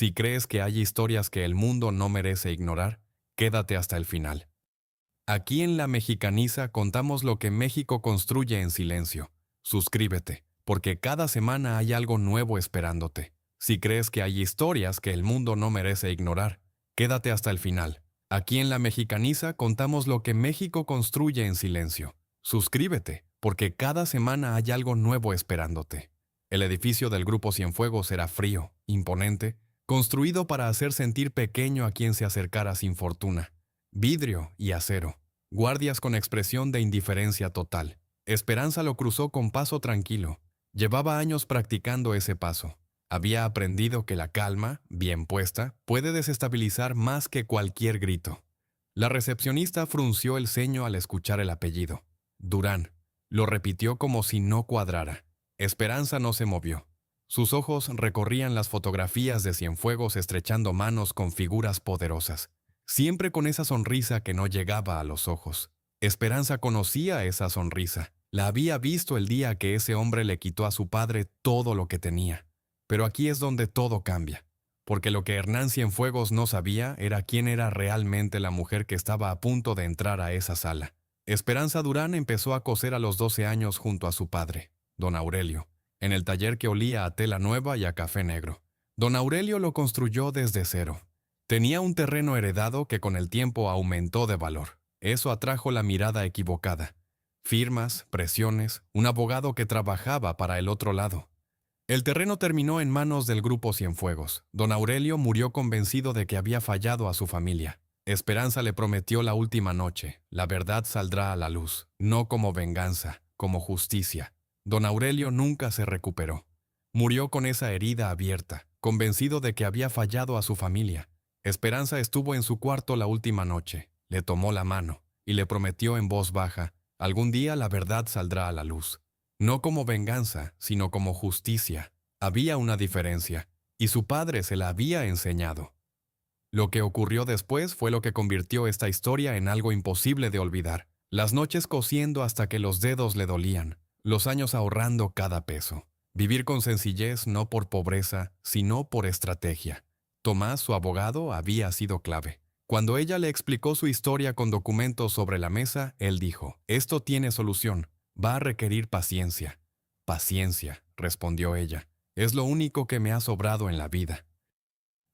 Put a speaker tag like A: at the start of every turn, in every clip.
A: Si crees que hay historias que el mundo no merece ignorar, quédate hasta el final. Aquí en La Mexicaniza contamos lo que México construye en silencio. Suscríbete, porque cada semana hay algo nuevo esperándote. Si crees que hay historias que el mundo no merece ignorar, quédate hasta el final. Aquí en La Mexicaniza contamos lo que México construye en silencio. Suscríbete, porque cada semana hay algo nuevo esperándote. El edificio del Grupo Cienfuegos era frío, imponente, construido para hacer sentir pequeño a quien se acercara sin fortuna. Vidrio y acero. Guardias con expresión de indiferencia total. Esperanza lo cruzó con paso tranquilo. Llevaba años practicando ese paso. Había aprendido que la calma, bien puesta, puede desestabilizar más que cualquier grito. La recepcionista frunció el ceño al escuchar el apellido. Durán. Lo repitió como si no cuadrara. Esperanza no se movió. Sus ojos recorrían las fotografías de Cienfuegos estrechando manos con figuras poderosas, siempre con esa sonrisa que no llegaba a los ojos. Esperanza conocía esa sonrisa. La había visto el día que ese hombre le quitó a su padre todo lo que tenía. Pero aquí es donde todo cambia, porque lo que Hernán Cienfuegos no sabía era quién era realmente la mujer que estaba a punto de entrar a esa sala. Esperanza Durán empezó a coser a los 12 años junto a su padre, don Aurelio, en el taller que olía a tela nueva y a café negro. Don Aurelio lo construyó desde cero. Tenía un terreno heredado que con el tiempo aumentó de valor. Eso atrajo la mirada equivocada. Firmas, presiones, un abogado que trabajaba para el otro lado. El terreno terminó en manos del Grupo Cienfuegos. Don Aurelio murió convencido de que había fallado a su familia. Esperanza le prometió la última noche: la verdad saldrá a la luz, no como venganza, como justicia. Don Aurelio nunca se recuperó. Murió con esa herida abierta, convencido de que había fallado a su familia. Esperanza estuvo en su cuarto la última noche, le tomó la mano y le prometió en voz baja: algún día la verdad saldrá a la luz. No como venganza, sino como justicia. Había una diferencia, y su padre se la había enseñado. Lo que ocurrió después fue lo que convirtió esta historia en algo imposible de olvidar. Las noches cosiendo hasta que los dedos le dolían, los años ahorrando cada peso. Vivir con sencillez no por pobreza, sino por estrategia. Tomás, su abogado, había sido clave. Cuando ella le explicó su historia con documentos sobre la mesa, él dijo: esto tiene solución, va a requerir paciencia. Paciencia, respondió ella, es lo único que me ha sobrado en la vida.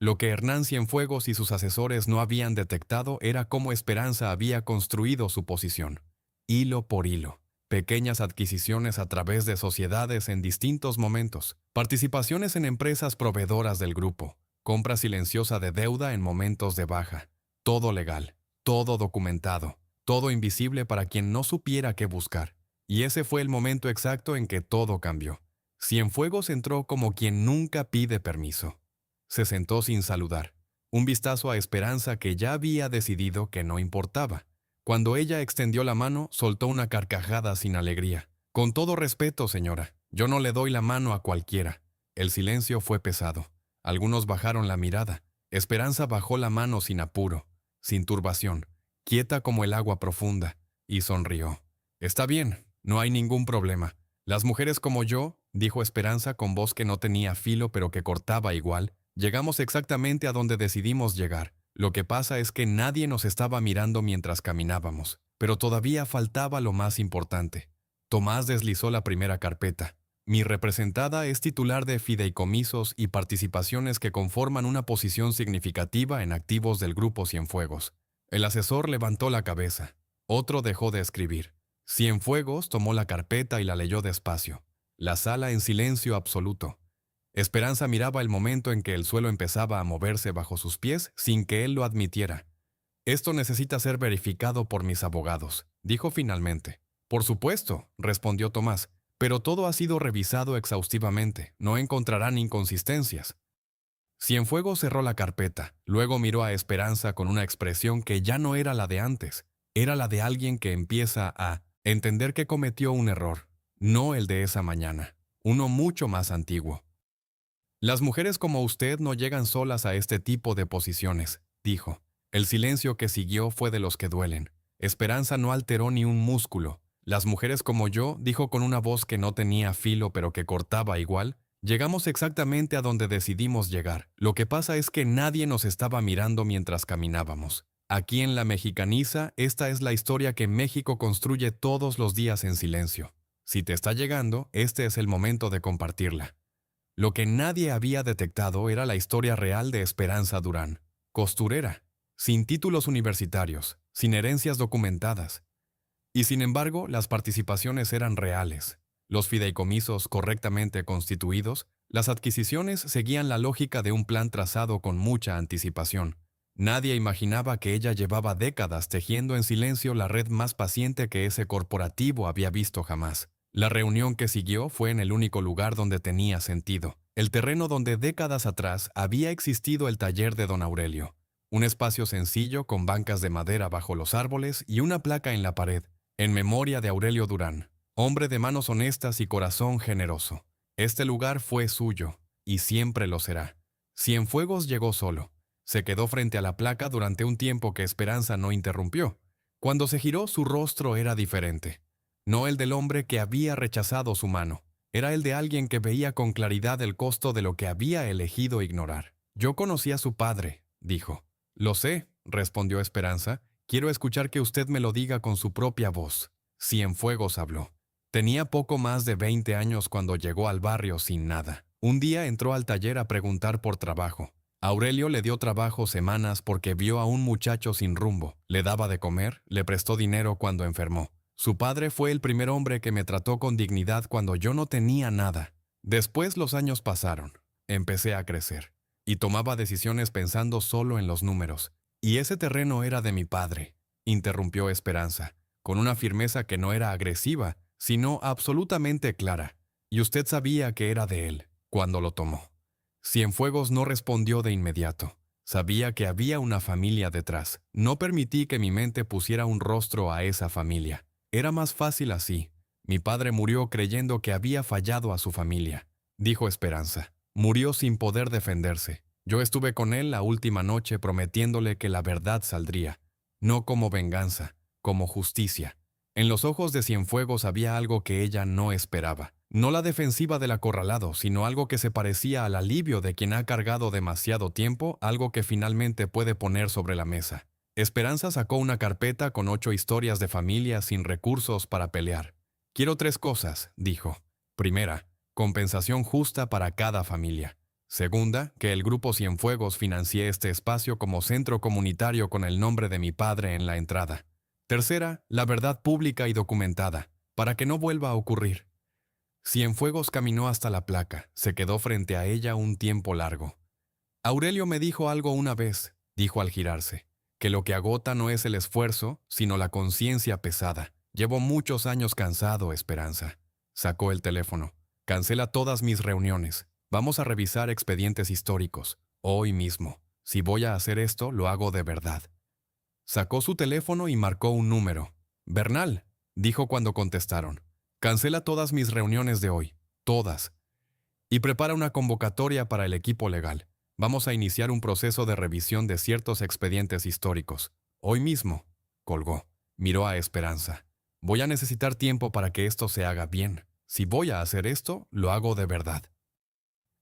A: Lo que Hernán Cienfuegos y sus asesores no habían detectado era cómo Esperanza había construido su posición. Hilo por hilo. Pequeñas adquisiciones a través de sociedades en distintos momentos, participaciones en empresas proveedoras del grupo, compra silenciosa de deuda en momentos de baja. Todo legal, todo documentado, todo invisible para quien no supiera qué buscar. Y ese fue el momento exacto en que todo cambió. Cienfuegos entró como quien nunca pide permiso. Se sentó sin saludar. Un vistazo a Esperanza que ya había decidido que no importaba. Cuando ella extendió la mano, soltó una carcajada sin alegría. Con todo respeto, señora, yo no le doy la mano a cualquiera. El silencio fue pesado. Algunos bajaron la mirada. Esperanza bajó la mano sin apuro, sin turbación, quieta como el agua profunda, y sonrió. Está bien, no hay ningún problema. Las mujeres como yo, dijo Esperanza con voz que no tenía filo pero que cortaba igual, llegamos exactamente a donde decidimos llegar. Lo que pasa es que nadie nos estaba mirando mientras caminábamos, pero todavía faltaba lo más importante. Tomás deslizó la primera carpeta. Mi representada es titular de fideicomisos y participaciones que conforman una posición significativa en activos del Grupo Cienfuegos. El asesor levantó la cabeza. Otro dejó de escribir. Cienfuegos tomó la carpeta y la leyó despacio. La sala en silencio absoluto. Esperanza miraba el momento en que el suelo empezaba a moverse bajo sus pies sin que él lo admitiera. Esto necesita ser verificado por mis abogados, dijo finalmente. Por supuesto, respondió Tomás, pero todo ha sido revisado exhaustivamente, no encontrarán inconsistencias. Cienfuegos cerró la carpeta, luego miró a Esperanza con una expresión que ya no era la de antes, era la de alguien que empieza a entender que cometió un error, no el de esa mañana, uno mucho más antiguo. Las mujeres como usted no llegan solas a este tipo de posiciones, dijo. El silencio que siguió fue de los que duelen. Esperanza no alteró ni un músculo. Las mujeres como yo, dijo con una voz que no tenía filo pero que cortaba igual, Llegamos exactamente a donde decidimos llegar. Lo que pasa es que nadie nos estaba mirando mientras caminábamos. Aquí en la Mexicaniza, esta es la historia que México construye todos los días en silencio. Si te está llegando, este es el momento de compartirla. Lo que nadie había detectado era la historia real de Esperanza Durán, costurera, sin títulos universitarios, sin herencias documentadas. Y sin embargo, las participaciones eran reales. Los fideicomisos correctamente constituidos, las adquisiciones seguían la lógica de un plan trazado con mucha anticipación. Nadie imaginaba que ella llevaba décadas tejiendo en silencio la red más paciente que ese corporativo había visto jamás. La reunión que siguió fue en el único lugar donde tenía sentido, el terreno donde décadas atrás había existido el taller de don Aurelio. Un espacio sencillo con bancas de madera bajo los árboles y una placa en la pared, en memoria de Aurelio Durán, hombre de manos honestas y corazón generoso. Este lugar fue suyo, y siempre lo será. Cienfuegos llegó solo. Se quedó frente a la placa durante un tiempo que Esperanza no interrumpió. Cuando se giró, su rostro era diferente. No el del hombre que había rechazado su mano. Era el de alguien que veía con claridad el costo de lo que había elegido ignorar. «Yo conocí a su padre», dijo. «Lo sé», respondió Esperanza. «Quiero escuchar que usted me lo diga con su propia voz». Cienfuegos habló. Tenía poco más de 20 años cuando llegó al barrio sin nada. Un día entró al taller a preguntar por trabajo. Aurelio le dio trabajo semanas porque vio a un muchacho sin rumbo. Le daba de comer, le prestó dinero cuando enfermó. Su padre fue el primer hombre que me trató con dignidad cuando yo no tenía nada. Después los años pasaron. Empecé a crecer. Y tomaba decisiones pensando solo en los números. Y ese terreno era de mi padre, interrumpió Esperanza, con una firmeza que no era agresiva, sino absolutamente clara. Y usted sabía que era de él, cuando lo tomó. Cienfuegos no respondió de inmediato. Sabía que había una familia detrás. No permití que mi mente pusiera un rostro a esa familia. Era más fácil así. Mi padre murió creyendo que había fallado a su familia, dijo Esperanza. Murió sin poder defenderse. Yo estuve con él la última noche prometiéndole que la verdad saldría, no como venganza, como justicia. En los ojos de Cienfuegos había algo que ella no esperaba. No la defensiva del acorralado, sino algo que se parecía al alivio de quien ha cargado demasiado tiempo, algo que finalmente puede poner sobre la mesa. Esperanza sacó una carpeta con 8 historias de familias sin recursos para pelear. «Quiero 3 cosas», dijo. Primera, compensación justa para cada familia. Segunda, que el Grupo Cienfuegos financie este espacio como centro comunitario con el nombre de mi padre en la entrada. Tercera, la verdad pública y documentada, para que no vuelva a ocurrir. Cienfuegos caminó hasta la placa, se quedó frente a ella un tiempo largo. «Aurelio me dijo algo una vez», dijo al girarse, «que lo que agota no es el esfuerzo, sino la conciencia pesada. Llevo muchos años cansado, Esperanza». Sacó el teléfono. «Cancela todas mis reuniones. Vamos a revisar expedientes históricos. Hoy mismo. Si voy a hacer esto, lo hago de verdad». Sacó su teléfono y marcó un número. «Bernal», dijo cuando contestaron. «Cancela todas mis reuniones de hoy. Todas. Y prepara una convocatoria para el equipo legal. Vamos a iniciar un proceso de revisión de ciertos expedientes históricos. Hoy mismo». Colgó. Miró a Esperanza. «Voy a necesitar tiempo para que esto se haga bien. Si voy a hacer esto, lo hago de verdad».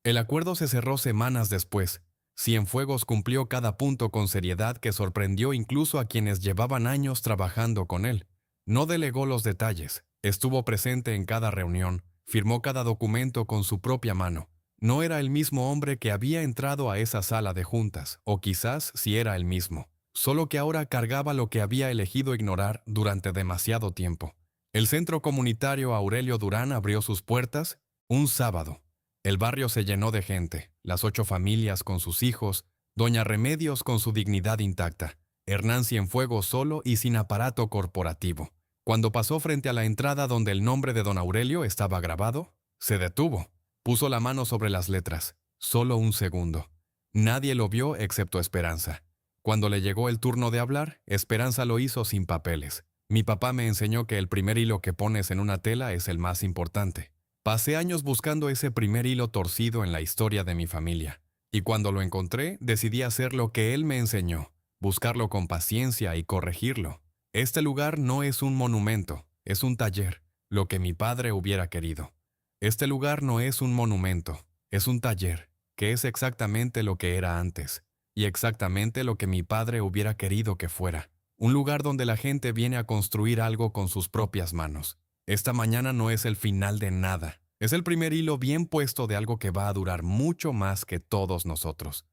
A: El acuerdo se cerró semanas después. Cienfuegos cumplió cada punto con seriedad que sorprendió incluso a quienes llevaban años trabajando con él. No delegó los detalles, estuvo presente en cada reunión, firmó cada documento con su propia mano. No era el mismo hombre que había entrado a esa sala de juntas, o quizás sí era el mismo, solo que ahora cargaba lo que había elegido ignorar durante demasiado tiempo. El centro comunitario Aurelio Durán abrió sus puertas un sábado. El barrio se llenó de gente, las 8 familias con sus hijos, doña Remedios con su dignidad intacta, Hernán Cienfuegos solo y sin aparato corporativo. Cuando pasó frente a la entrada donde el nombre de don Aurelio estaba grabado, se detuvo. Puso la mano sobre las letras. Solo un segundo. Nadie lo vio excepto Esperanza. Cuando le llegó el turno de hablar, Esperanza lo hizo sin papeles. «Mi papá me enseñó que el primer hilo que pones en una tela es el más importante. Pasé años buscando ese primer hilo torcido en la historia de mi familia. Y cuando lo encontré, decidí hacer lo que él me enseñó, buscarlo con paciencia y corregirlo. Este lugar no es un monumento, es un taller, lo que mi padre hubiera querido». Este lugar no es un monumento, es un taller, que es exactamente lo que era antes, y exactamente lo que mi padre hubiera querido que fuera. Un lugar donde la gente viene a construir algo con sus propias manos. Esta mañana no es el final de nada, es el primer hilo bien puesto de algo que va a durar mucho más que todos nosotros.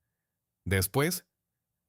A: Después,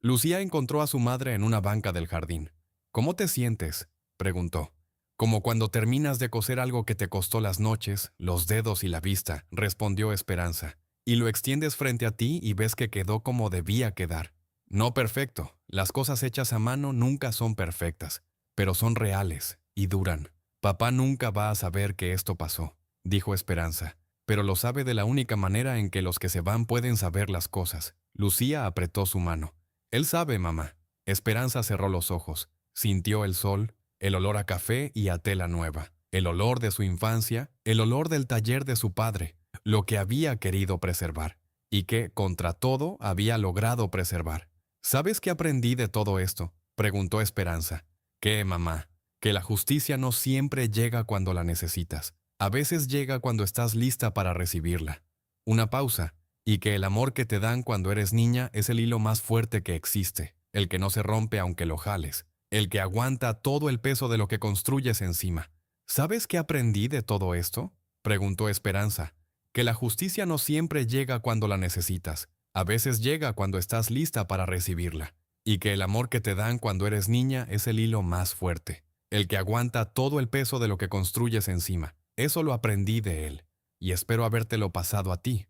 A: Lucía encontró a su madre en una banca del jardín. ¿Cómo te sientes?, preguntó. Como cuando terminas de coser algo que te costó las noches, los dedos y la vista, respondió Esperanza, y lo extiendes frente a ti y ves que quedó como debía quedar. No perfecto, las cosas hechas a mano nunca son perfectas, pero son reales y duran. Papá nunca va a saber que esto pasó, dijo Esperanza, pero lo sabe de la única manera en que los que se van pueden saber las cosas. Lucía apretó su mano. Él sabe, mamá. Esperanza cerró los ojos, sintió el sol, el olor a café y a tela nueva, el olor de su infancia, el olor del taller de su padre, lo que había querido preservar, y que, contra todo, había logrado preservar. ¿Sabes qué aprendí de todo esto?, preguntó Esperanza. ¿Qué, mamá? Que la justicia no siempre llega cuando la necesitas. A veces llega cuando estás lista para recibirla. Una pausa, y que el amor que te dan cuando eres niña es el hilo más fuerte que existe, el que no se rompe aunque lo jales, el que aguanta todo el peso de lo que construyes encima. ¿Sabes qué aprendí de todo esto?, preguntó Esperanza. Que la justicia no siempre llega cuando la necesitas, a veces llega cuando estás lista para recibirla, y que el amor que te dan cuando eres niña es el hilo más fuerte, el que aguanta todo el peso de lo que construyes encima. Eso lo aprendí de él, y espero habértelo pasado a ti.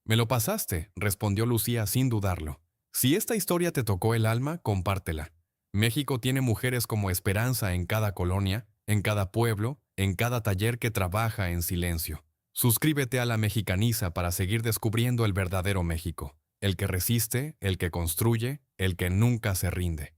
A: Me lo pasaste, respondió Lucía sin dudarlo. Si esta historia te tocó el alma, compártela. México tiene mujeres como Esperanza en cada colonia, en cada pueblo, en cada taller que trabaja en silencio. Suscríbete a La Mexicaniza para seguir descubriendo el verdadero México, el que resiste, el que construye, el que nunca se rinde.